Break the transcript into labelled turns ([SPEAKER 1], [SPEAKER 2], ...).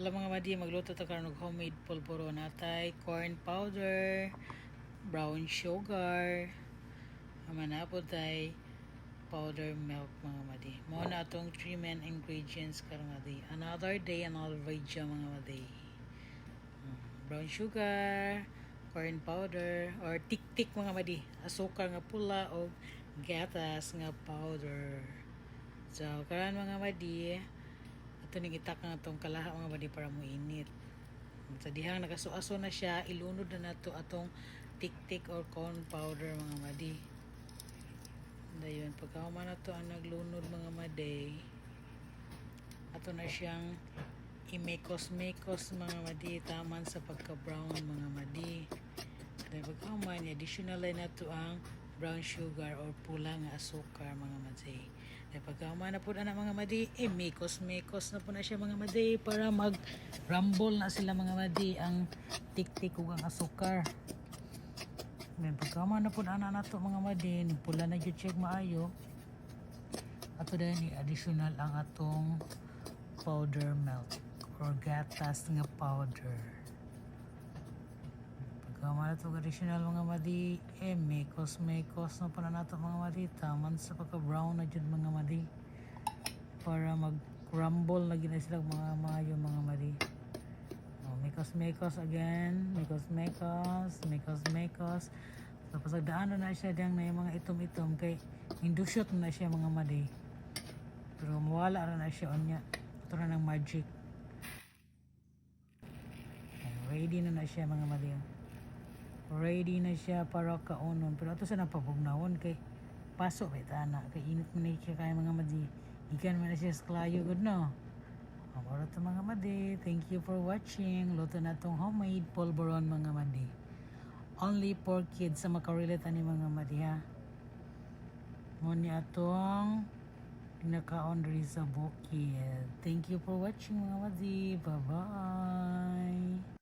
[SPEAKER 1] Alam mga madi, magluto ta karon og homemade pulburo natay corn powder, brown sugar, manapod tay powder milk mga madi. Mao na atong 3 main ingredients karon nga day. Another day, another video mga madi. Brown sugar, corn powder or tik-tik mga madi, asukar nga pula o gatas nga powder. So karon mga madi, ato ning itak na itong kalaha mga madi para muinit. Sa dihang nagaso-aso na siya, ilunod na nato atong tik-tik or corn powder mga madi. Dayon pagkahuman na to ang naglunod mga madi, ato na siyang imekos-mekos mga madi taman sa pagka-brown mga madi. Dahil pagkahuman, additional na to ang brown sugar or pula nga asukar mga madi. Dahil pagkahuman na po na mga madi, mekos-mekos na po na siya mga madi para mag-rumble na sila mga madi ang tik-tik ug ang asukar. Then pagkahuman na po na nato mga madi, pula na jud check maayo. Ato dahil additional ang atong powder milk or gatas nga powder. Pagkahuman na ito additional mga madi, mekos-mekos na po na nato mga madi taman sa pagka-brown na jud mga madi para mag-rumble na gina sila mga maayo mga madi. Mekos-mekos again, mekos-mekos. Tapos agdaan na siya diyang na yung mga itom-itom kay indusyot na siya mga madi. Pero mawala na siya onya. Ito na ng magic. Ready na siya mga madi. Ready na siya para kaunon. Pero ito sa napabugnawon kay paso may tana. Kay init mo na siya kaya mga madi. Ikan mo na siya sa klayo. Good no? Para ito mga madi. Thank you for watching. Luto na itong homemade polvoron mga madi. Only for kids sa makarelate ani mga madi ha. Muna itong pinakaon rin sa bukid. Thank you for watching mga madi. Bye-bye.